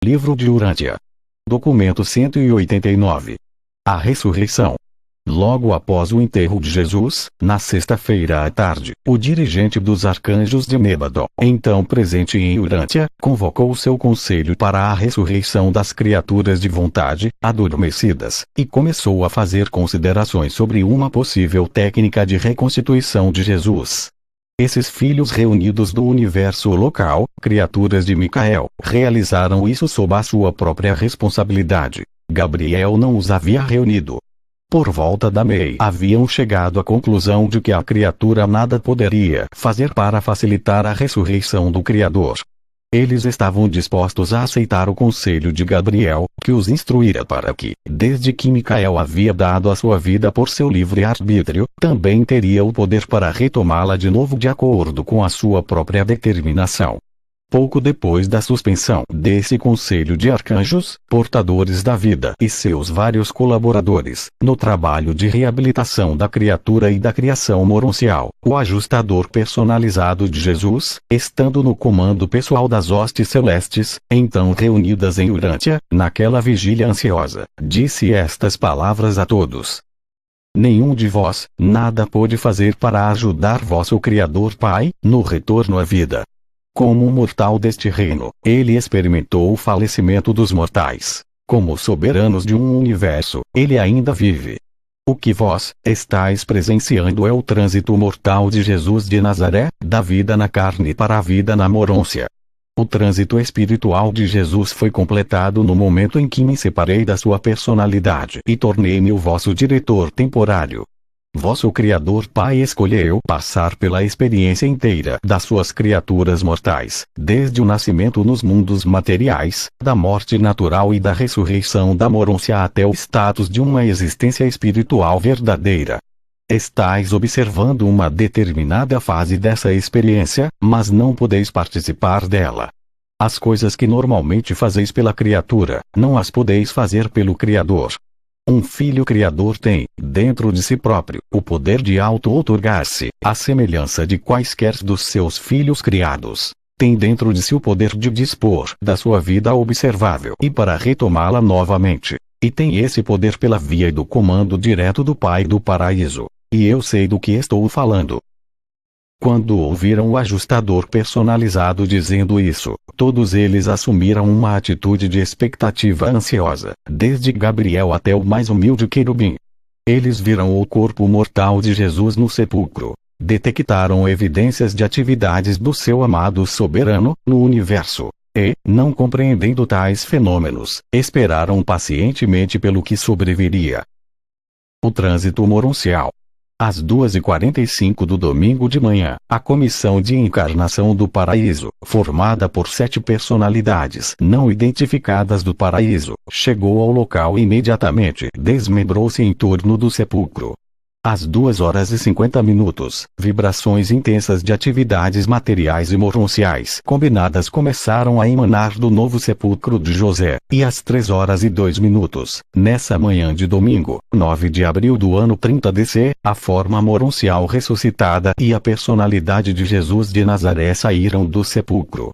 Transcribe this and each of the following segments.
Livro de Urântia. Documento 189. A ressurreição. Logo após o enterro de Jesus, na sexta-feira à tarde, o dirigente dos arcanjos de Mebadon, então presente em Urântia, convocou seu conselho para a ressurreição das criaturas de vontade, adormecidas, e começou a fazer considerações sobre uma possível técnica de reconstituição de Jesus. Esses filhos reunidos do universo local, criaturas de Micael, realizaram isso sob a sua própria responsabilidade. Gabriel não os havia reunido. Por volta da meia haviam chegado à conclusão de que a criatura nada poderia fazer para facilitar a ressurreição do Criador. Eles estavam dispostos a aceitar o conselho de Gabriel, que os instruíra para que, desde que Micael havia dado a sua vida por seu livre arbítrio, também teria o poder para retomá-la de novo de acordo com a sua própria determinação. Pouco depois da suspensão desse conselho de arcanjos, portadores da vida e seus vários colaboradores, no trabalho de reabilitação da criatura e da criação moroncial, o ajustador personalizado de Jesus, estando no comando pessoal das hostes celestes, então reunidas em Urântia, naquela vigília ansiosa, disse estas palavras a todos: nenhum de vós, nada pôde fazer para ajudar vosso Criador Pai, no retorno à vida. Como um mortal deste reino, ele experimentou o falecimento dos mortais. Como soberanos de um universo, ele ainda vive. O que vós estáis presenciando é o trânsito mortal de Jesus de Nazaré, da vida na carne para a vida na morôncia. O trânsito espiritual de Jesus foi completado no momento em que me separei da sua personalidade e tornei-me o vosso diretor temporário. Vosso Criador Pai escolheu passar pela experiência inteira das suas criaturas mortais, desde o nascimento nos mundos materiais, da morte natural e da ressurreição da morôncia até o status de uma existência espiritual verdadeira. Estais observando uma determinada fase dessa experiência, mas não podeis participar dela. As coisas que normalmente fazeis pela criatura, não as podeis fazer pelo Criador. Um filho criador tem, dentro de si próprio, o poder de auto-outorgar-se, à semelhança de quaisquer dos seus filhos criados. Tem dentro de si o poder de dispor da sua vida observável e para retomá-la novamente. E tem esse poder pela via do comando direto do Pai do Paraíso. E eu sei do que estou falando. Quando ouviram o ajustador personalizado dizendo isso, todos eles assumiram uma atitude de expectativa ansiosa, desde Gabriel até o mais humilde querubim. Eles viram o corpo mortal de Jesus no sepulcro. Detectaram evidências de atividades do seu amado soberano, no universo. E, não compreendendo tais fenômenos, esperaram pacientemente pelo que sobreviria. O trânsito moroncial. Às 2h45 do domingo de manhã, a Comissão de Encarnação do Paraíso, formada por 7 personalidades não identificadas do Paraíso, chegou ao local e imediatamente desmembrou-se em torno do sepulcro. Às 2h50, vibrações intensas de atividades materiais e moronciais combinadas começaram a emanar do novo sepulcro de José, e às 3h02, nessa manhã de domingo, 9 de abril do ano 30 DC, a forma moroncial ressuscitada e a personalidade de Jesus de Nazaré saíram do sepulcro.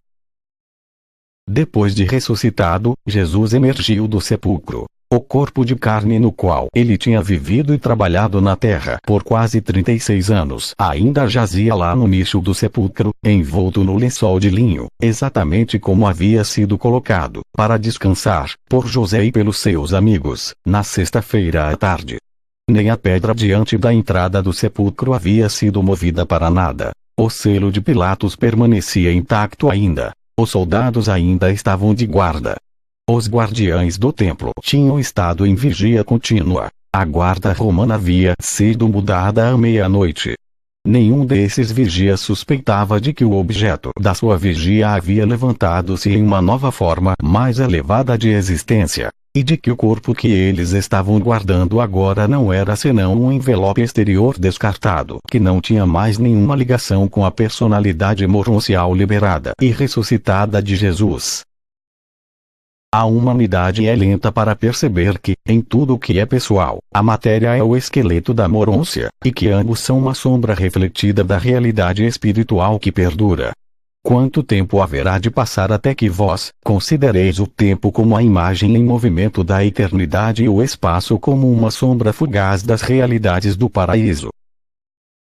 Depois de ressuscitado, Jesus emergiu do sepulcro. O corpo de carne no qual ele tinha vivido e trabalhado na terra por quase 36 anos ainda jazia lá no nicho do sepulcro, envolto no lençol de linho, exatamente como havia sido colocado, para descansar, por José e pelos seus amigos, na sexta-feira à tarde. Nem a pedra diante da entrada do sepulcro havia sido movida para nada. O selo de Pilatos permanecia intacto ainda. Os soldados ainda estavam de guarda. Os guardiães do templo tinham estado em vigia contínua. A guarda romana havia sido mudada à meia-noite. Nenhum desses vigias suspeitava de que o objeto da sua vigia havia levantado-se em uma nova forma mais elevada de existência, e de que o corpo que eles estavam guardando agora não era senão um envelope exterior descartado, que não tinha mais nenhuma ligação com a personalidade moroncial liberada e ressuscitada de Jesus. A humanidade é lenta para perceber que, em tudo o que é pessoal, a matéria é o esqueleto da morôncia, e que ambos são uma sombra refletida da realidade espiritual que perdura. Quanto tempo haverá de passar até que vós considereis o tempo como a imagem em movimento da eternidade e o espaço como uma sombra fugaz das realidades do paraíso?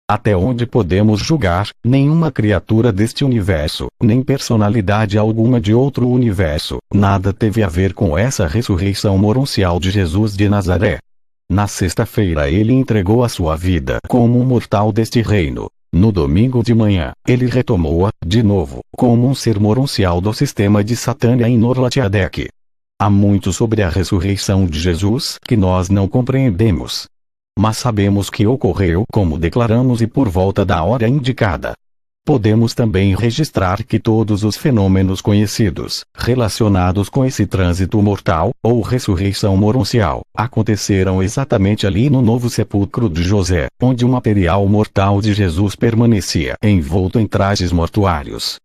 Até onde podemos julgar, nenhuma criatura deste universo, nem personalidade alguma de outro universo, nada teve a ver com essa ressurreição moroncial de Jesus de Nazaré. Na sexta-feira ele entregou a sua vida como um mortal deste reino. No domingo de manhã, ele retomou-a, de novo, como um ser moroncial do sistema de Satânia em Norlatiadec. Há muito sobre a ressurreição de Jesus que nós não compreendemos. Mas sabemos que ocorreu como declaramos e por volta da hora indicada. Podemos também registrar que todos os fenômenos conhecidos, relacionados com esse trânsito mortal, ou ressurreição moroncial, aconteceram exatamente ali no novo sepulcro de José, onde o material mortal de Jesus permanecia envolto em trajes mortuários.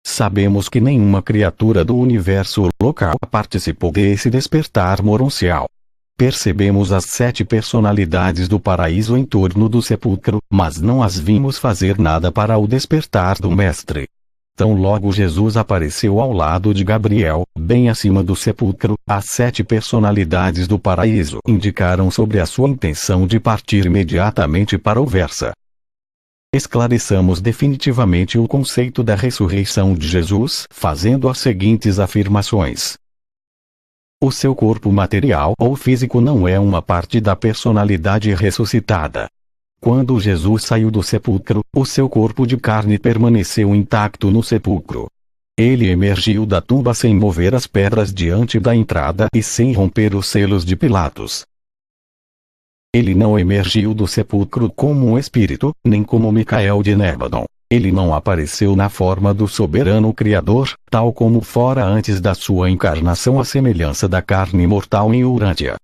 Sabemos que nenhuma criatura do universo local participou desse despertar moroncial. Percebemos as 7 personalidades do paraíso em torno do sepulcro, mas não as vimos fazer nada para o despertar do Mestre. Tão logo Jesus apareceu ao lado de Gabriel, bem acima do sepulcro, as 7 personalidades do paraíso indicaram sobre a sua intenção de partir imediatamente para o Versa. Esclareçamos definitivamente o conceito da ressurreição de Jesus, fazendo as seguintes afirmações. O seu corpo material ou físico não é uma parte da personalidade ressuscitada. Quando Jesus saiu do sepulcro, o seu corpo de carne permaneceu intacto no sepulcro. Ele emergiu da tumba sem mover as pedras diante da entrada e sem romper os selos de Pilatos. Ele não emergiu do sepulcro como um espírito, nem como Micael de Nébadon. Ele não apareceu na forma do soberano Criador, tal como fora antes da sua encarnação à semelhança da carne mortal em Urântia.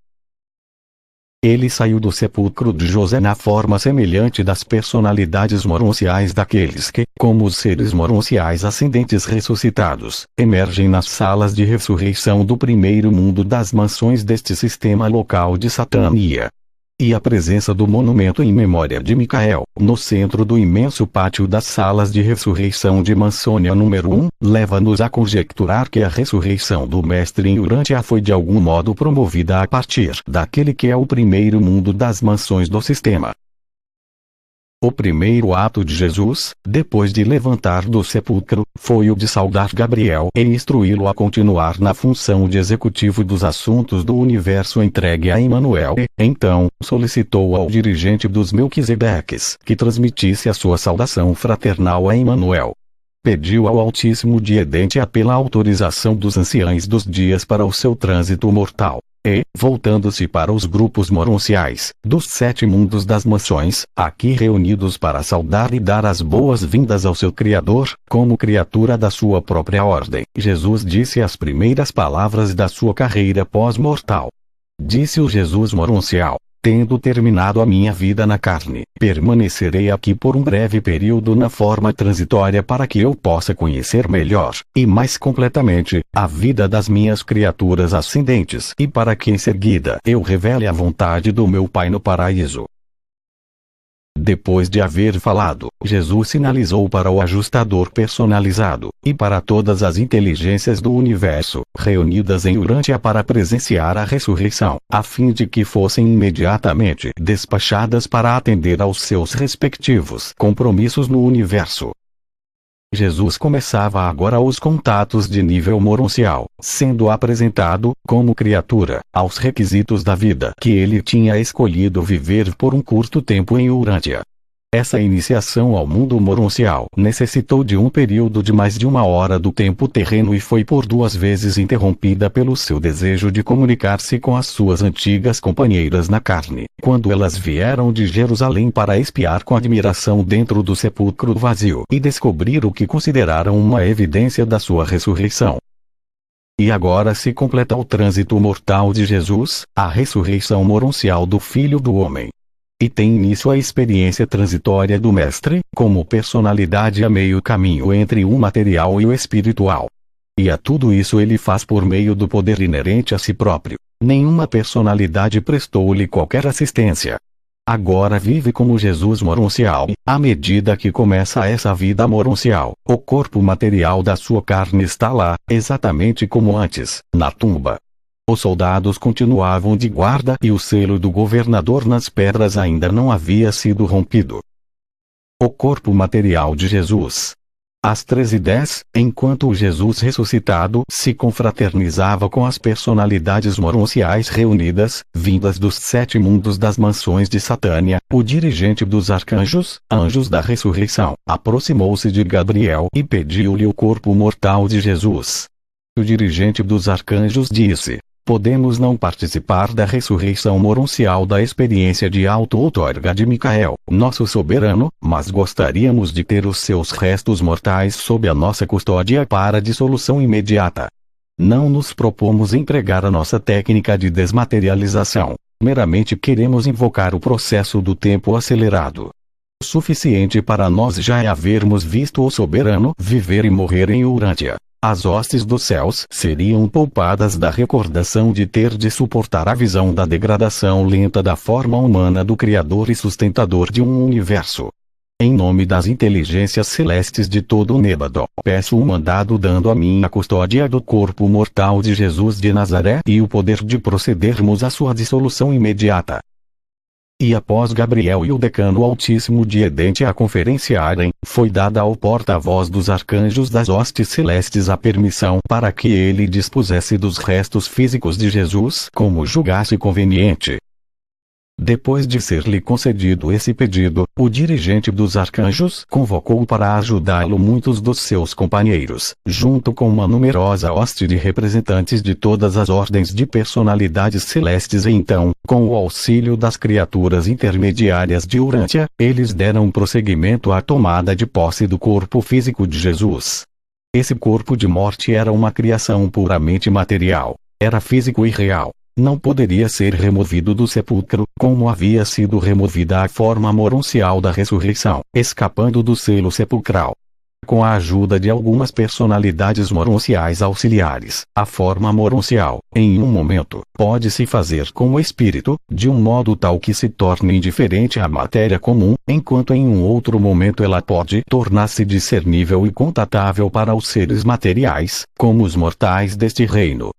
Ele saiu do sepulcro de José na forma semelhante das personalidades moronciais daqueles que, como os seres moronciais ascendentes ressuscitados, emergem nas salas de ressurreição do primeiro mundo das mansões deste sistema local de Satânia. E a presença do monumento em memória de Micael, no centro do imenso pátio das salas de ressurreição de Mansônia número 1, leva-nos a conjecturar que a ressurreição do Mestre em Urântia foi de algum modo promovida a partir daquele que é o primeiro mundo das mansões do sistema. O primeiro ato de Jesus, depois de levantar do sepulcro, foi o de saudar Gabriel e instruí-lo a continuar na função de executivo dos assuntos do universo entregue a Emanuel e, então, solicitou ao dirigente dos Melquisedeques que transmitisse a sua saudação fraternal a Emanuel. Pediu ao Altíssimo Diedentia pela autorização dos anciães dos dias para o seu trânsito mortal. E, voltando-se para os grupos moronciais, dos 7 mundos das mansões, aqui reunidos para saudar e dar as boas-vindas ao seu Criador, como criatura da sua própria ordem, Jesus disse as primeiras palavras da sua carreira pós-mortal. Disse o Jesus moroncial: tendo terminado a minha vida na carne, permanecerei aqui por um breve período na forma transitória para que eu possa conhecer melhor, e mais completamente, a vida das minhas criaturas ascendentes e para que em seguida eu revele a vontade do meu Pai no paraíso. Depois de haver falado, Jesus sinalizou para o ajustador personalizado, e para todas as inteligências do universo, reunidas em Urântia para presenciar a ressurreição, a fim de que fossem imediatamente despachadas para atender aos seus respectivos compromissos no universo. Jesus começava agora os contatos de nível moroncial, sendo apresentado, como criatura, aos requisitos da vida que ele tinha escolhido viver por um curto tempo em Urântia. Essa iniciação ao mundo moroncial necessitou de um período de mais de 1 hora do tempo terreno e foi por 2 vezes interrompida pelo seu desejo de comunicar-se com as suas antigas companheiras na carne, quando elas vieram de Jerusalém para espiar com admiração dentro do sepulcro vazio e descobrir o que consideraram uma evidência da sua ressurreição. E agora se completa o trânsito mortal de Jesus, a ressurreição moroncial do Filho do Homem. E tem início a experiência transitória do Mestre, como personalidade a meio caminho entre o material e o espiritual. E a tudo isso ele faz por meio do poder inerente a si próprio. Nenhuma personalidade prestou-lhe qualquer assistência. Agora vive como Jesus moroncial. À medida que começa essa vida moroncial, o corpo material da sua carne está lá, exatamente como antes, na tumba. Os soldados continuavam de guarda e o selo do governador nas pedras ainda não havia sido rompido. O corpo material de Jesus. Às 13h10, enquanto o Jesus ressuscitado se confraternizava com as personalidades moronciais reunidas, vindas dos 7 mundos das mansões de Satânia, o dirigente dos arcanjos, anjos da ressurreição, aproximou-se de Gabriel e pediu-lhe o corpo mortal de Jesus. O dirigente dos arcanjos disse: podemos não participar da ressurreição moroncial da experiência de auto-outorga de Micael, nosso soberano, mas gostaríamos de ter os seus restos mortais sob a nossa custódia para dissolução imediata. Não nos propomos empregar a nossa técnica de desmaterialização, meramente queremos invocar o processo do tempo acelerado. O suficiente para nós já é havermos visto o soberano viver e morrer em Urântia. As hostes dos céus seriam poupadas da recordação de ter de suportar a visão da degradação lenta da forma humana do Criador e sustentador de um universo. Em nome das inteligências celestes de todo o Nébado, peço um mandado dando a mim a custódia do corpo mortal de Jesus de Nazaré e o poder de procedermos à sua dissolução imediata. E após Gabriel e o decano altíssimo de Edente a conferenciarem, foi dada ao porta-voz dos arcanjos das hostes celestes a permissão para que ele dispusesse dos restos físicos de Jesus como julgasse conveniente. Depois de ser-lhe concedido esse pedido, o dirigente dos arcanjos convocou para ajudá-lo muitos dos seus companheiros, junto com uma numerosa hoste de representantes de todas as ordens de personalidades celestes e então, com o auxílio das criaturas intermediárias de Urântia, eles deram prosseguimento à tomada de posse do corpo físico de Jesus. Esse corpo de morte era uma criação puramente material, era físico e real. Não poderia ser removido do sepulcro, como havia sido removida a forma moroncial da ressurreição, escapando do selo sepulcral. Com a ajuda de algumas personalidades moronciais auxiliares, a forma moroncial, em um momento, pode-se fazer com o espírito, de um modo tal que se torne indiferente à matéria comum, enquanto em um outro momento ela pode tornar-se discernível e contatável para os seres materiais, como os mortais deste reino.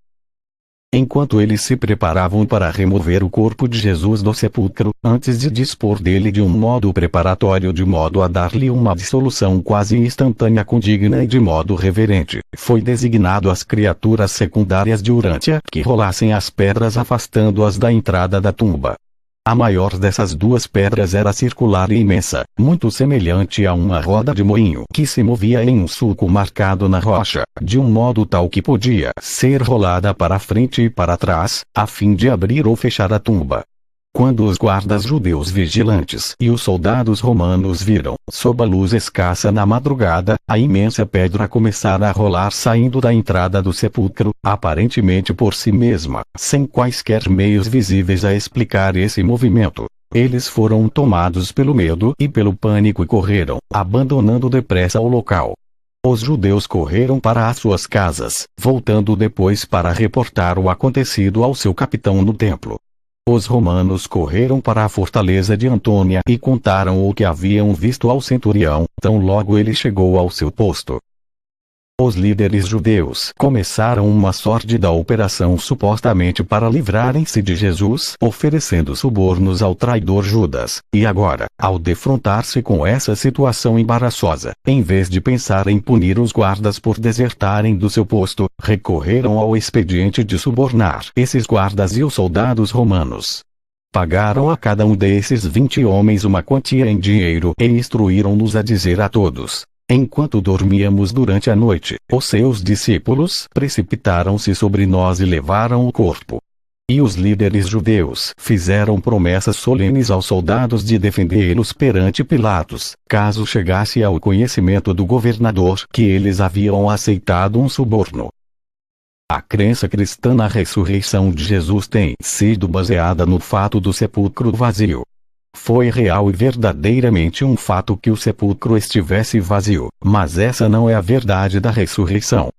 Enquanto eles se preparavam para remover o corpo de Jesus do sepulcro, antes de dispor dele de um modo preparatório de modo a dar-lhe uma dissolução quase instantânea condigna e de modo reverente, foi designado às criaturas secundárias de Urântia que rolassem as pedras afastando-as da entrada da tumba. A maior dessas duas pedras era circular e imensa, muito semelhante a uma roda de moinho que se movia em um sulco marcado na rocha, de um modo tal que podia ser rolada para frente e para trás, a fim de abrir ou fechar a tumba. Quando os guardas judeus vigilantes e os soldados romanos viram, sob a luz escassa na madrugada, a imensa pedra começar a rolar saindo da entrada do sepulcro, aparentemente por si mesma, sem quaisquer meios visíveis a explicar esse movimento, eles foram tomados pelo medo e pelo pânico e correram, abandonando depressa o local. Os judeus correram para as suas casas, voltando depois para reportar o acontecido ao seu capitão no templo. Os romanos correram para a fortaleza de Antônia e contaram o que haviam visto ao centurião, tão logo ele chegou ao seu posto. Os líderes judeus começaram uma sórdida operação supostamente para livrarem-se de Jesus, oferecendo subornos ao traidor Judas, e agora, ao defrontar-se com essa situação embaraçosa, em vez de pensar em punir os guardas por desertarem do seu posto, recorreram ao expediente de subornar esses guardas e os soldados romanos. Pagaram a cada um desses 20 homens uma quantia em dinheiro e instruíram-nos a dizer a todos: enquanto dormíamos durante a noite, os seus discípulos precipitaram-se sobre nós e levaram o corpo. E os líderes judeus fizeram promessas solenes aos soldados de defendê-los perante Pilatos, caso chegasse ao conhecimento do governador que eles haviam aceitado um suborno. A crença cristã na ressurreição de Jesus tem sido baseada no fato do sepulcro vazio. Foi real e verdadeiramente um fato que o sepulcro estivesse vazio, mas essa não é a verdade da ressurreição.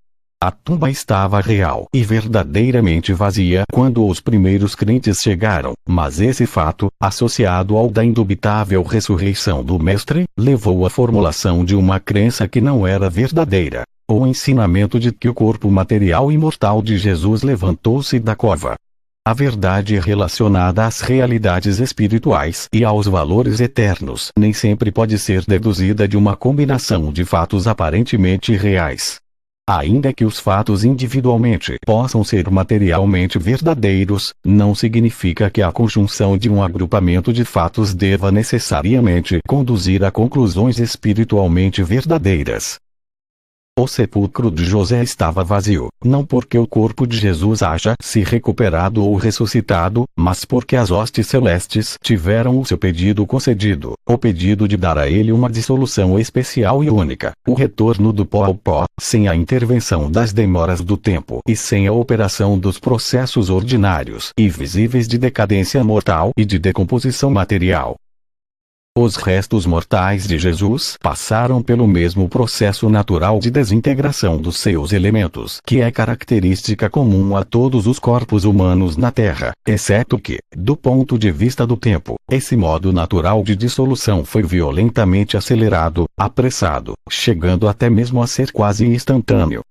A tumba estava real e verdadeiramente vazia quando os primeiros crentes chegaram, mas esse fato, associado ao da indubitável ressurreição do Mestre, levou à formulação de uma crença que não era verdadeira: o ensinamento de que o corpo material e mortal de Jesus levantou-se da cova. A verdade relacionada às realidades espirituais e aos valores eternos nem sempre pode ser deduzida de uma combinação de fatos aparentemente reais. Ainda que os fatos individualmente possam ser materialmente verdadeiros, não significa que a conjunção de um agrupamento de fatos deva necessariamente conduzir a conclusões espiritualmente verdadeiras. O sepulcro de José estava vazio, não porque o corpo de Jesus haja se recuperado ou ressuscitado, mas porque as hostes celestes tiveram o seu pedido concedido, o pedido de dar a ele uma dissolução especial e única, o retorno do pó ao pó, sem a intervenção das demoras do tempo e sem a operação dos processos ordinários e visíveis de decadência mortal e de decomposição material. Os restos mortais de Jesus passaram pelo mesmo processo natural de desintegração dos seus elementos, que é característica comum a todos os corpos humanos na Terra, exceto que, do ponto de vista do tempo, esse modo natural de dissolução foi violentamente acelerado, apressado, chegando até mesmo a ser quase instantâneo.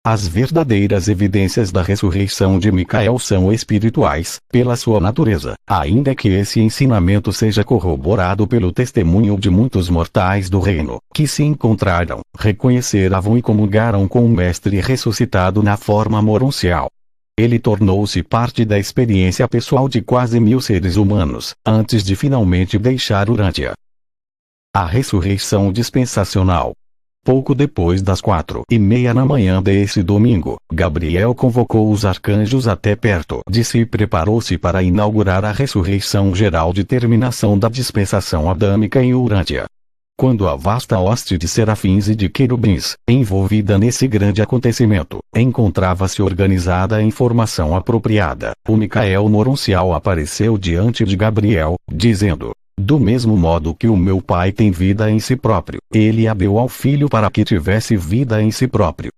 As verdadeiras evidências da ressurreição de Micael são espirituais, pela sua natureza, ainda que esse ensinamento seja corroborado pelo testemunho de muitos mortais do reino, que se encontraram, reconheceram e comungaram com o Mestre ressuscitado na forma moroncial. Ele tornou-se parte da experiência pessoal de quase 1000 seres humanos, antes de finalmente deixar Urântia. A ressurreição dispensacional. Pouco depois das 4:30 da manhã desse domingo, Gabriel convocou os arcanjos até perto de si e preparou-se para inaugurar a ressurreição geral de terminação da dispensação adâmica em Urântia. Quando a vasta hoste de serafins e de querubins, envolvida nesse grande acontecimento, encontrava-se organizada em formação apropriada, o Micael moroncial apareceu diante de Gabriel, dizendo: do mesmo modo que o meu Pai tem vida em si próprio, ele a deu ao Filho para que tivesse vida em si próprio.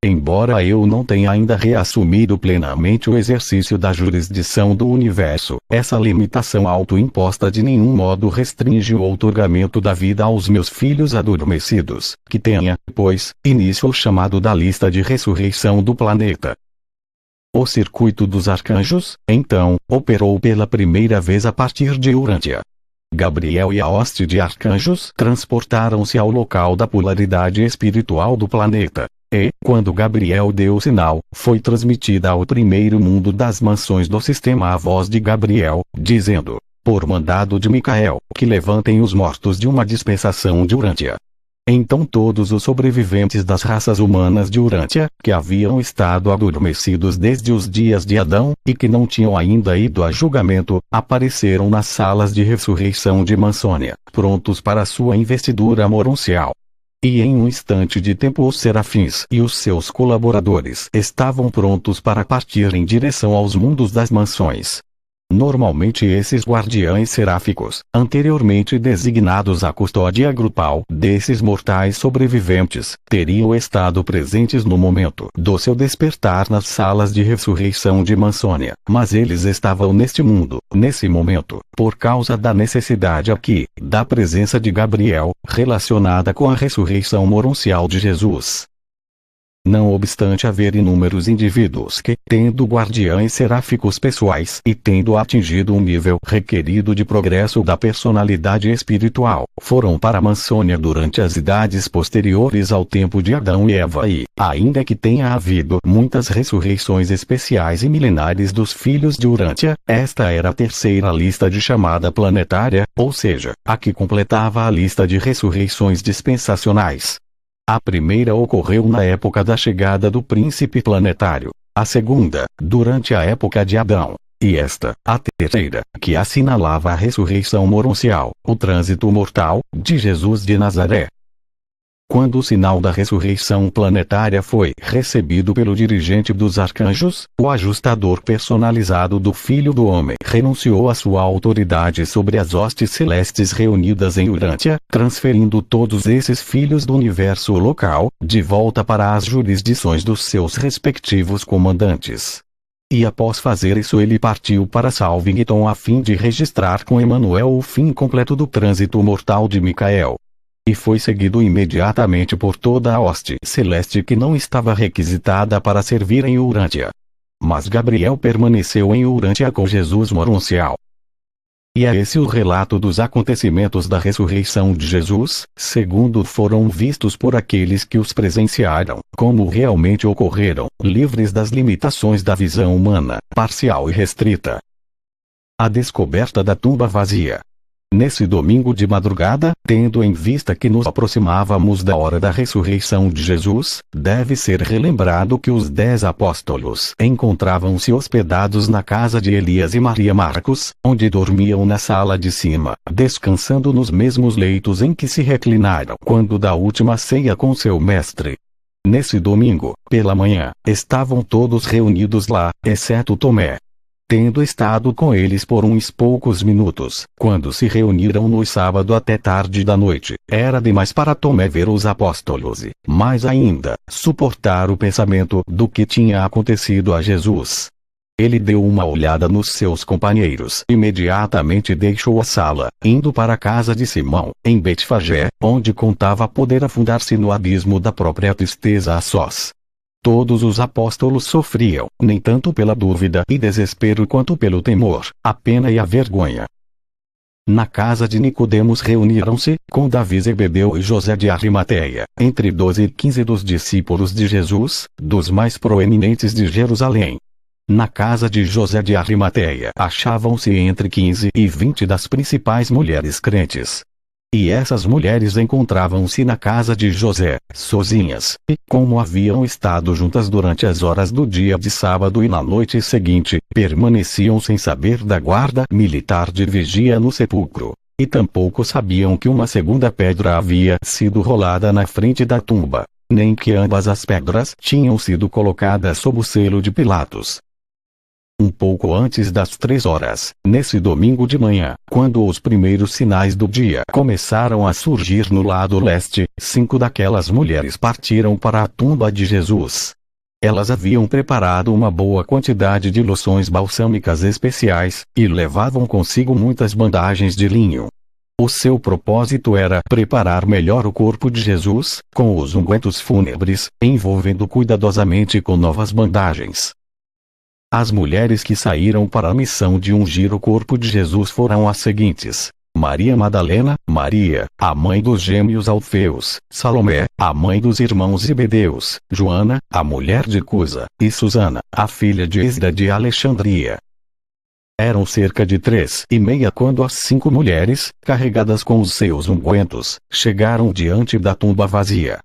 Embora eu não tenha ainda reassumido plenamente o exercício da jurisdição do universo, essa limitação autoimposta de nenhum modo restringe o outorgamento da vida aos meus filhos adormecidos, que tenha, pois, início o chamado da lista de ressurreição do planeta. O circuito dos arcanjos, então, operou pela primeira vez a partir de Urântia. Gabriel e a hoste de arcanjos transportaram-se ao local da polaridade espiritual do planeta. E, quando Gabriel deu o sinal, foi transmitida ao primeiro mundo das mansões do sistema a voz de Gabriel, dizendo, por mandado de Micael, que levantem os mortos de uma dispensação de Urântia. Então todos os sobreviventes das raças humanas de Urântia, que haviam estado adormecidos desde os dias de Adão, e que não tinham ainda ido a julgamento, apareceram nas salas de ressurreição de Mansônia, prontos para sua investidura moroncial. E em um instante de tempo os serafins e os seus colaboradores estavam prontos para partir em direção aos mundos das mansões. Normalmente esses guardiães seráficos, anteriormente designados à custódia grupal desses mortais sobreviventes, teriam estado presentes no momento do seu despertar nas salas de ressurreição de Mansônia, mas eles estavam neste mundo, nesse momento, por causa da necessidade aqui, da presença de Gabriel, relacionada com a ressurreição moroncial de Jesus. Não obstante haver inúmeros indivíduos que, tendo guardiães seráficos pessoais e tendo atingido um nível requerido de progresso da personalidade espiritual, foram para a Mansônia durante as idades posteriores ao tempo de Adão e Eva e, ainda que tenha havido muitas ressurreições especiais e milenares dos filhos de Urântia, esta era a terceira lista de chamada planetária, ou seja, a que completava a lista de ressurreições dispensacionais. A primeira ocorreu na época da chegada do príncipe planetário, a segunda, durante a época de Adão, e esta, a terceira, que assinalava a ressurreição moroncial, o trânsito mortal, de Jesus de Nazaré. Quando o sinal da ressurreição planetária foi recebido pelo dirigente dos arcanjos, o ajustador personalizado do Filho do Homem renunciou à sua autoridade sobre as hostes celestes reunidas em Urântia, transferindo todos esses filhos do universo local, de volta para as jurisdições dos seus respectivos comandantes. E após fazer isso ele partiu para Salvington a fim de registrar com Emanuel o fim completo do trânsito mortal de Micael. E foi seguido imediatamente por toda a hoste celeste que não estava requisitada para servir em Urântia. Mas Gabriel permaneceu em Urântia com Jesus Moroncial. E é esse o relato dos acontecimentos da ressurreição de Jesus, segundo foram vistos por aqueles que os presenciaram, como realmente ocorreram, livres das limitações da visão humana, parcial e restrita. A descoberta da tumba vazia. Nesse domingo de madrugada, tendo em vista que nos aproximávamos da hora da ressurreição de Jesus, deve ser relembrado que os 10 apóstolos encontravam-se hospedados na casa de Elias e Maria Marcos, onde dormiam na sala de cima, descansando nos mesmos leitos em que se reclinaram quando da última ceia com seu mestre. Nesse domingo, pela manhã, estavam todos reunidos lá, exceto Tomé. Tendo estado com eles por uns poucos minutos, quando se reuniram no sábado até tarde da noite, era demais para Tomé ver os apóstolos e, mais ainda, suportar o pensamento do que tinha acontecido a Jesus. Ele deu uma olhada nos seus companheiros e imediatamente deixou a sala, indo para a casa de Simão, em Betfagé, onde contava poder afundar-se no abismo da própria tristeza a sós. Todos os apóstolos sofriam, nem tanto pela dúvida e desespero quanto pelo temor, a pena e a vergonha. Na casa de Nicodemos reuniram-se, com Davi Zebedeu e José de Arimateia, entre 12 e 15 dos discípulos de Jesus, dos mais proeminentes de Jerusalém. Na casa de José de Arimateia achavam-se entre 15 e 20 das principais mulheres crentes. E essas mulheres encontravam-se na casa de José, sozinhas, e, como haviam estado juntas durante as horas do dia de sábado e na noite seguinte, permaneciam sem saber da guarda militar de vigia no sepulcro. E tampouco sabiam que uma segunda pedra havia sido rolada na frente da tumba, nem que ambas as pedras tinham sido colocadas sob o selo de Pilatos. Um pouco antes das 3 horas, nesse domingo de manhã, quando os primeiros sinais do dia começaram a surgir no lado leste, 5 daquelas mulheres partiram para a tumba de Jesus. Elas haviam preparado uma boa quantidade de loções balsâmicas especiais, e levavam consigo muitas bandagens de linho. O seu propósito era preparar melhor o corpo de Jesus, com os ungüentos fúnebres, envolvendo cuidadosamente com novas bandagens. As mulheres que saíram para a missão de ungir o corpo de Jesus foram as seguintes: Maria Madalena, Maria, a mãe dos gêmeos Alfeus, Salomé, a mãe dos irmãos Zebedeus, Joana, a mulher de Cusa, e Susana, a filha de Esdra de Alexandria. Eram cerca de 3:30 quando as 5 mulheres, carregadas com os seus ungüentos, chegaram diante da tumba vazia.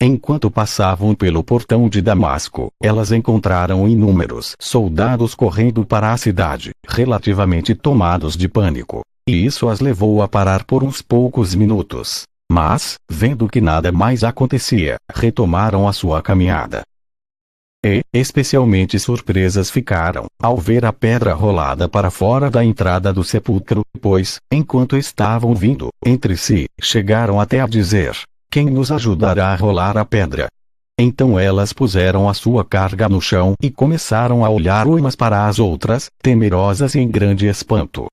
Enquanto passavam pelo portão de Damasco, elas encontraram inúmeros soldados correndo para a cidade, relativamente tomados de pânico. E isso as levou a parar por uns poucos minutos. Mas, vendo que nada mais acontecia, retomaram a sua caminhada. E, especialmente surpresas ficaram, ao ver a pedra rolada para fora da entrada do sepulcro, pois, enquanto estavam vindo, entre si, chegaram até a dizer: quem nos ajudará a rolar a pedra? Então elas puseram a sua carga no chão e começaram a olhar umas para as outras, temerosas e em grande espanto.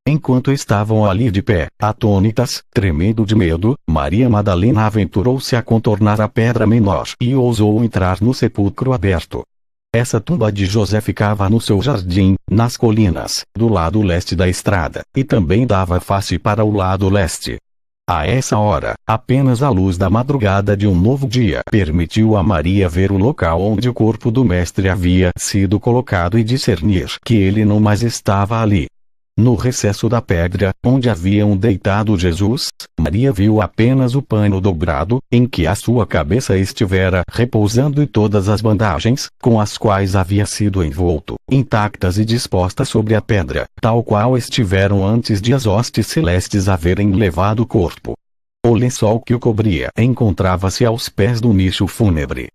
Enquanto estavam ali de pé, atônitas, tremendo de medo, Maria Madalena aventurou-se a contornar a pedra menor e ousou entrar no sepulcro aberto. Essa tumba de José ficava no seu jardim, nas colinas, do lado leste da estrada, e também dava face para o lado leste. A essa hora, apenas a luz da madrugada de um novo dia permitiu a Maria ver o local onde o corpo do mestre havia sido colocado e discernir que ele não mais estava ali. No recesso da pedra, onde haviam deitado Jesus, Maria viu apenas o pano dobrado, em que a sua cabeça estivera repousando e todas as bandagens, com as quais havia sido envolto, intactas e dispostas sobre a pedra, tal qual estiveram antes de as hostes celestes haverem levado o corpo. O lençol que o cobria encontrava-se aos pés do nicho fúnebre.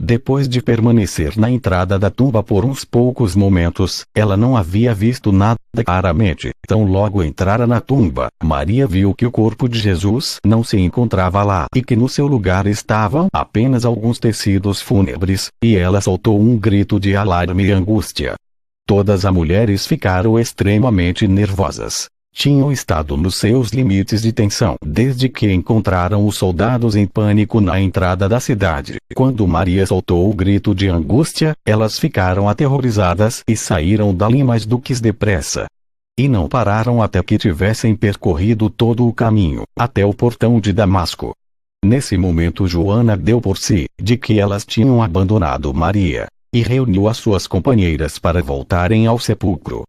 Depois de permanecer na entrada da tumba por uns poucos momentos, ela não havia visto nada claramente. Tão logo entrara na tumba, Maria viu que o corpo de Jesus não se encontrava lá e que no seu lugar estavam apenas alguns tecidos fúnebres, e ela soltou um grito de alarme e angústia. Todas as mulheres ficaram extremamente nervosas. Tinham estado nos seus limites de tensão desde que encontraram os soldados em pânico na entrada da cidade. Quando Maria soltou o grito de angústia, elas ficaram aterrorizadas e saíram dali mais do que depressa. E não pararam até que tivessem percorrido todo o caminho, até o portão de Damasco. Nesse momento Joana deu por si, de que elas tinham abandonado Maria, e reuniu as suas companheiras para voltarem ao sepulcro.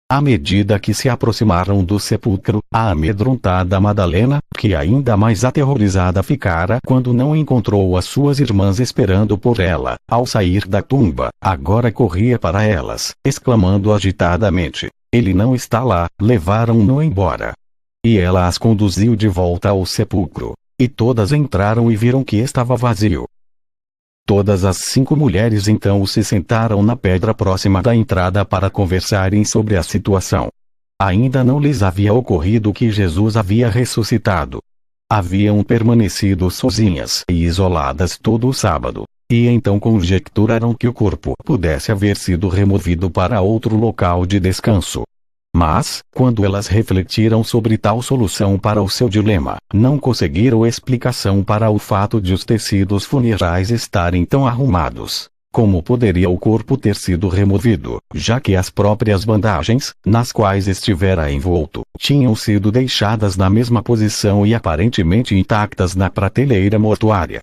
À medida que se aproximaram do sepulcro, a amedrontada Madalena, que ainda mais aterrorizada ficara quando não encontrou as suas irmãs esperando por ela, ao sair da tumba, agora corria para elas, exclamando agitadamente: "Ele não está lá, levaram-no embora." E ela as conduziu de volta ao sepulcro. E todas entraram e viram que estava vazio. Todas as 5 mulheres então se sentaram na pedra próxima da entrada para conversarem sobre a situação. Ainda não lhes havia ocorrido que Jesus havia ressuscitado. Haviam permanecido sozinhas e isoladas todo o sábado, e então conjecturaram que o corpo pudesse haver sido removido para outro local de descanso. Mas, quando elas refletiram sobre tal solução para o seu dilema, não conseguiram explicação para o fato de os tecidos funerais estarem tão arrumados. Como poderia o corpo ter sido removido, já que as próprias bandagens, nas quais estivera envolto, tinham sido deixadas na mesma posição e aparentemente intactas na prateleira mortuária?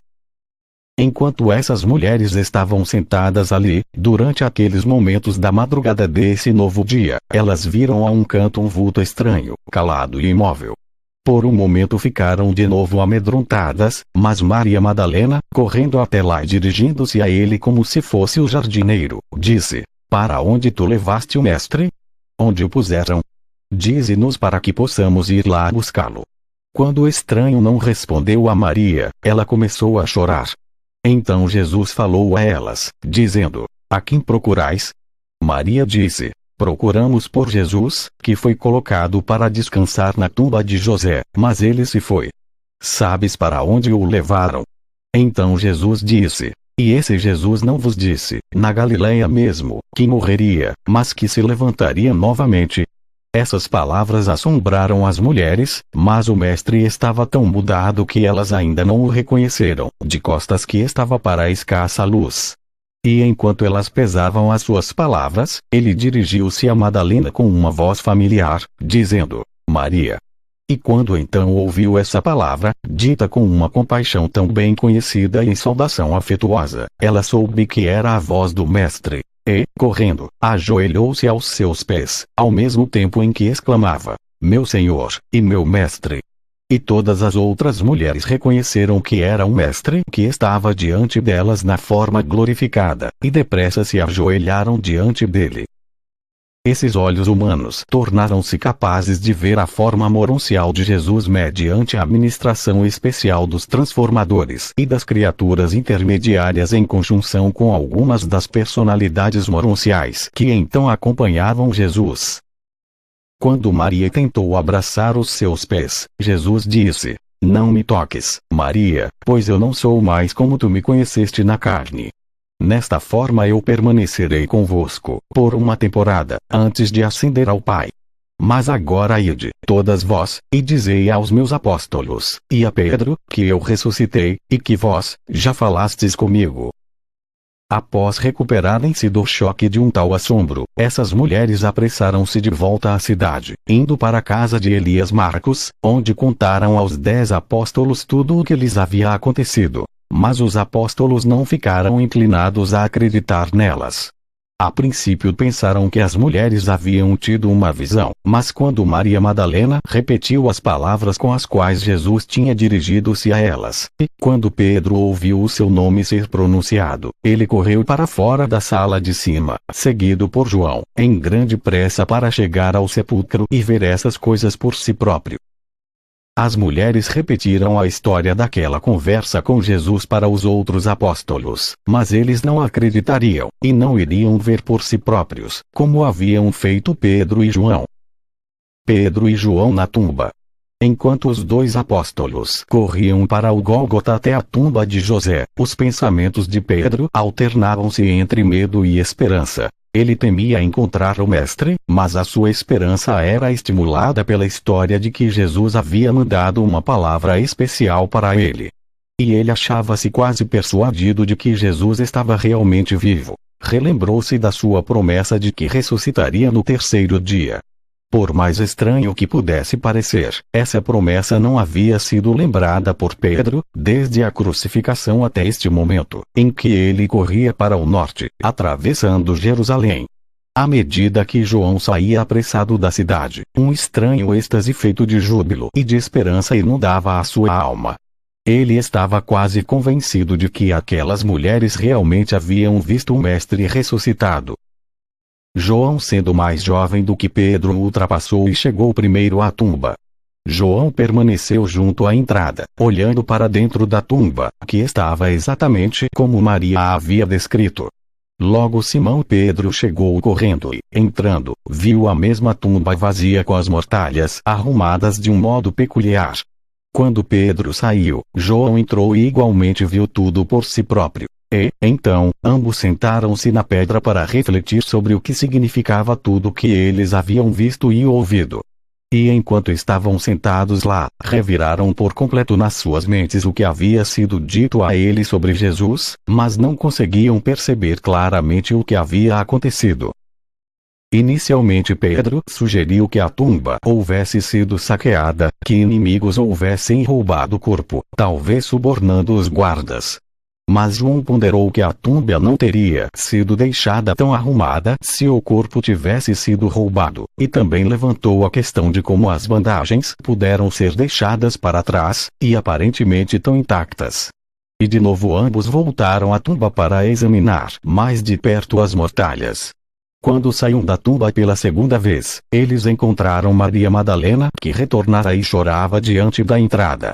Enquanto essas mulheres estavam sentadas ali, durante aqueles momentos da madrugada desse novo dia, elas viram a um canto um vulto estranho, calado e imóvel. Por um momento ficaram de novo amedrontadas, mas Maria Madalena, correndo até lá e dirigindo-se a ele como se fosse o jardineiro, disse: "Para onde tu levaste o mestre? Onde o puseram? Dize-nos para que possamos ir lá buscá-lo." Quando o estranho não respondeu a Maria, ela começou a chorar. Então Jesus falou a elas, dizendo: "A quem procurais?" Maria disse: "Procuramos por Jesus, que foi colocado para descansar na tumba de José, mas ele se foi. Sabes para onde o levaram?" Então Jesus disse: "E esse Jesus não vos disse, na Galileia mesmo, que morreria, mas que se levantaria novamente?" Essas palavras assombraram as mulheres, mas o mestre estava tão mudado que elas ainda não o reconheceram, de costas que estava para a escassa luz. E enquanto elas pesavam as suas palavras, ele dirigiu-se a Madalena com uma voz familiar, dizendo: "Maria." E quando então ouviu essa palavra, dita com uma compaixão tão bem conhecida e em saudação afetuosa, ela soube que era a voz do mestre. E, correndo, ajoelhou-se aos seus pés, ao mesmo tempo em que exclamava: "Meu Senhor, e meu Mestre." E todas as outras mulheres reconheceram que era um mestre que estava diante delas na forma glorificada, e depressa se ajoelharam diante dele. Esses olhos humanos tornaram-se capazes de ver a forma moroncial de Jesus mediante a administração especial dos transformadores e das criaturas intermediárias em conjunção com algumas das personalidades moronciais que então acompanhavam Jesus. Quando Maria tentou abraçar os seus pés, Jesus disse: "Não me toques, Maria, pois eu não sou mais como tu me conheceste na carne. Nesta forma eu permanecerei convosco, por uma temporada, antes de ascender ao Pai. Mas agora ide, todas vós, e dizei aos meus apóstolos, e a Pedro, que eu ressuscitei, e que vós, já falastes comigo." Após recuperarem-se do choque de um tal assombro, essas mulheres apressaram-se de volta à cidade, indo para a casa de Elias Marcos, onde contaram aos 10 apóstolos tudo o que lhes havia acontecido. Mas os apóstolos não ficaram inclinados a acreditar nelas. A princípio pensaram que as mulheres haviam tido uma visão, mas quando Maria Madalena repetiu as palavras com as quais Jesus tinha dirigido-se a elas, e quando Pedro ouviu o seu nome ser pronunciado, ele correu para fora da sala de cima, seguido por João, em grande pressa para chegar ao sepulcro e ver essas coisas por si próprio. As mulheres repetiram a história daquela conversa com Jesus para os outros apóstolos, mas eles não acreditariam, e não iriam ver por si próprios, como haviam feito Pedro e João. Pedro e João na tumba. Enquanto os dois apóstolos corriam para o Gólgota até a tumba de José, os pensamentos de Pedro alternavam-se entre medo e esperança. Ele temia encontrar o Mestre, mas a sua esperança era estimulada pela história de que Jesus havia mandado uma palavra especial para ele. E ele achava-se quase persuadido de que Jesus estava realmente vivo. Relembrou-se da sua promessa de que ressuscitaria no terceiro dia. Por mais estranho que pudesse parecer, essa promessa não havia sido lembrada por Pedro, desde a crucificação até este momento, em que ele corria para o norte, atravessando Jerusalém. À medida que João saía apressado da cidade, um estranho êxtase feito de júbilo e de esperança inundava a sua alma. Ele estava quase convencido de que aquelas mulheres realmente haviam visto o Mestre ressuscitado. João, sendo mais jovem do que Pedro, o ultrapassou e chegou primeiro à tumba. João permaneceu junto à entrada, olhando para dentro da tumba, que estava exatamente como Maria a havia descrito. Logo Simão Pedro chegou correndo e, entrando, viu a mesma tumba vazia com as mortalhas arrumadas de um modo peculiar. Quando Pedro saiu, João entrou e igualmente viu tudo por si próprio. E, então, ambos sentaram-se na pedra para refletir sobre o que significava tudo o que eles haviam visto e ouvido. E enquanto estavam sentados lá, reviraram por completo nas suas mentes o que havia sido dito a eles sobre Jesus, mas não conseguiam perceber claramente o que havia acontecido. Inicialmente Pedro sugeriu que a tumba houvesse sido saqueada, que inimigos houvessem roubado o corpo, talvez subornando os guardas. Mas João ponderou que a tumba não teria sido deixada tão arrumada se o corpo tivesse sido roubado, e também levantou a questão de como as bandagens puderam ser deixadas para trás, e aparentemente tão intactas. E de novo ambos voltaram à tumba para examinar mais de perto as mortalhas. Quando saíram da tumba pela segunda vez, eles encontraram Maria Madalena, que retornara e chorava diante da entrada.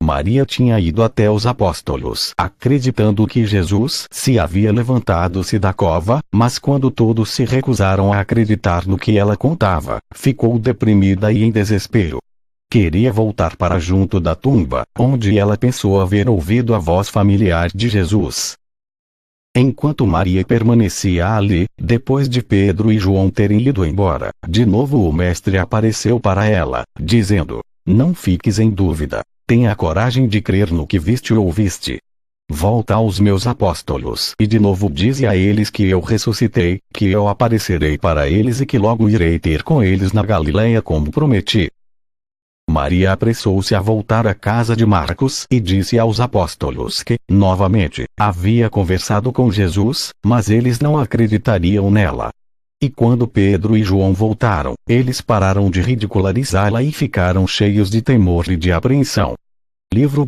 Maria tinha ido até os apóstolos, acreditando que Jesus se havia levantado-se da cova, mas quando todos se recusaram a acreditar no que ela contava, ficou deprimida e em desespero. Queria voltar para junto da tumba, onde ela pensou haver ouvido a voz familiar de Jesus. Enquanto Maria permanecia ali, depois de Pedro e João terem ido embora, de novo o Mestre apareceu para ela, dizendo: "Não fiques em dúvida. Tenha a coragem de crer no que viste ou ouviste. Volta aos meus apóstolos e de novo dize a eles que eu ressuscitei, que eu aparecerei para eles e que logo irei ter com eles na Galileia como prometi." Maria apressou-se a voltar à casa de Marcos e disse aos apóstolos que, novamente, havia conversado com Jesus, mas eles não acreditariam nela. E quando Pedro e João voltaram, eles pararam de ridicularizá-la e ficaram cheios de temor e de apreensão. Livro